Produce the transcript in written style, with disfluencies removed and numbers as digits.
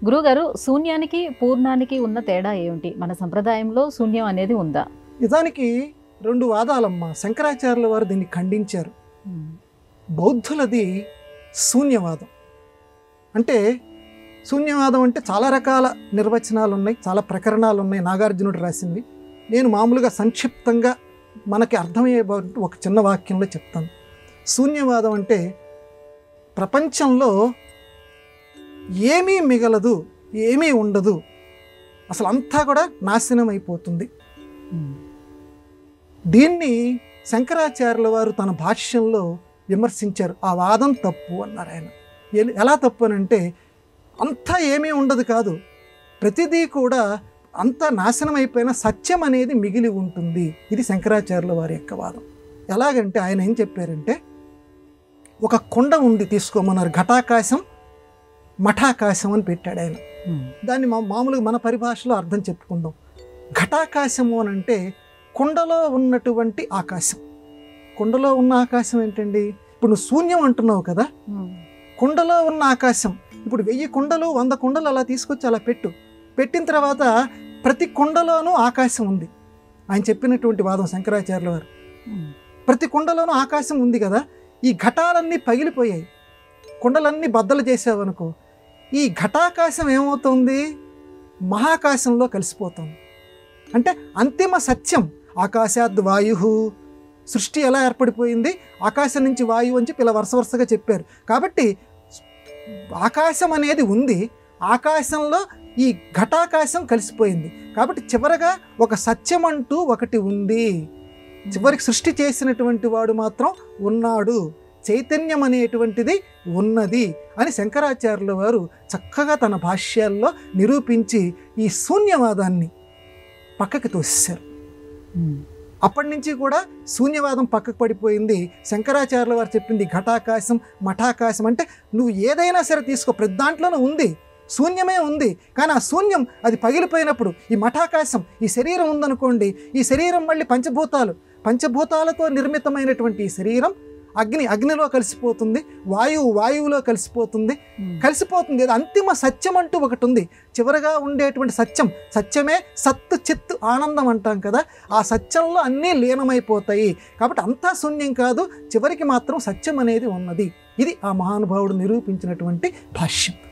గురుగారు, శూన్యానికి పూర్ణానికి ఉన్న తేడా ఏమిటి? మన సంప్రదాయంలో శూన్యం అనేది ఉందా? నిజానికి రెండు వాదాలమ్మా. శంకరాచార్యుల వారు దీన్ని ఖండించారు. బౌద్ధులది శూన్యవాదం. అంటే శూన్యవాదం అంటే చాలా రకాల నిర్వచనాలు ఉన్నాయి, చాలా ప్రకరణాలు ఉన్నాయి, నాగార్జునుడు రాసినవి. నేను మామూలుగా సంక్షిప్తంగా మనకి అర్థమయ్యే ఒక చిన్న వాక్యంలో చెప్తాను. శూన్యవాదం అంటే ప్రపంచంలో ఏమీ మిగలదు, ఏమీ ఉండదు, అసలు అంతా కూడా నాశనం అయిపోతుంది. దీన్ని శంకరాచార్యుల వారు తన భాష్యంలో విమర్శించారు. ఆ వాదం తప్పు అన్నారు ఆయన. ఎలా తప్పు అని అంటే, అంతా ఏమీ ఉండదు కాదు, ప్రతిదీ కూడా అంతా నాశనం అయిపోయిన సత్యం అనేది మిగిలి ఉంటుంది. ఇది శంకరాచార్యుల వారి యొక్క వాదం. ఎలాగంటే ఆయన ఏం చెప్పారంటే, ఒక కొండ ఉంది తీసుకోమన్నారు, ఘటాకాశం మఠాకాశం అని పెట్టాడు ఆయన. దాన్ని మామూలుగా మన పరిభాషలో అర్థం చెప్పుకుందాం. ఘటాకాశము అని అంటే కుండలో ఉన్నటువంటి ఆకాశం. కుండలో ఉన్న ఆకాశం ఏంటండి? ఇప్పుడు నువ్వు శూన్యం అంటున్నావు కదా, కుండలో ఉన్న ఆకాశం. ఇప్పుడు 1000 కుండలు 100 కుండలు అలా తీసుకొచ్చి అలా పెట్టిన తర్వాత ప్రతి కుండలోనూ ఆకాశం ఉంది. ఆయన చెప్పినటువంటి వాదం శంకరాచార్యుల వారు. ప్రతి కుండలోనూ ఆకాశం ఉంది కదా, ఈ ఘటాలన్నీ పగిలిపోయాయి, కుండలన్నీ బద్దలు చేసావనుకో, ఈ ఘటాకాశం ఏమవుతుంది? మహాకాశంలో కలిసిపోతుంది. అంటే అంతిమ సత్యం ఆకాశాద్ వాయు. సృష్టి ఎలా ఏర్పడిపోయింది? ఆకాశం నుంచి వాయువు అని చెప్పి ఇలా వరుసగా చెప్పారు. కాబట్టి ఆకాశం అనేది ఉంది, ఆకాశంలో ఈ ఘటాకాశం కలిసిపోయింది. కాబట్టి చివరగా ఒక సత్యం అంటూ ఒకటి ఉంది. చివరికి సృష్టి చేసినటువంటి వాడు మాత్రం ఉన్నాడు, చైతన్యం అనేటువంటిది ఉన్నది అని శంకరాచార్యుల వారు చక్కగా తన భాష్యాల్లో నిరూపించి ఈ శూన్యవాదాన్ని పక్కకి తోసేశారు. అప్పటి నుంచి కూడా శూన్యవాదం పక్కకు పడిపోయింది. శంకరాచార్యుల వారు చెప్పింది ఘటాకాశం మఠాకాశం అంటే నువ్వు ఏదైనా సరే తీసుకో, ప్రతి దాంట్లోనూ ఉంది, శూన్యమే ఉంది. కానీ ఆ శూన్యం అది పగిలిపోయినప్పుడు ఈ మఠాకాశం, ఈ శరీరం ఉందనుకోండి, ఈ శరీరం మళ్ళీ పంచభూతాలతో నిర్మితమైనటువంటి ఈ శరీరం అగ్నిలో కలిసిపోతుంది, వాయువులో కలిసిపోతుంది. అది అంతిమ సత్యం అంటూ ఒకటి ఉంది. చివరగా ఉండేటువంటి సత్యమే సత్తు చిత్తు ఆనందం అంటాం కదా, ఆ సత్యంలో అన్నీ లీనమైపోతాయి. కాబట్టి అంతా శూన్యం కాదు, చివరికి మాత్రం సత్యం అనేది ఉన్నది. ఇది ఆ మహానుభావుడు నిరూపించినటువంటి భాష్యం.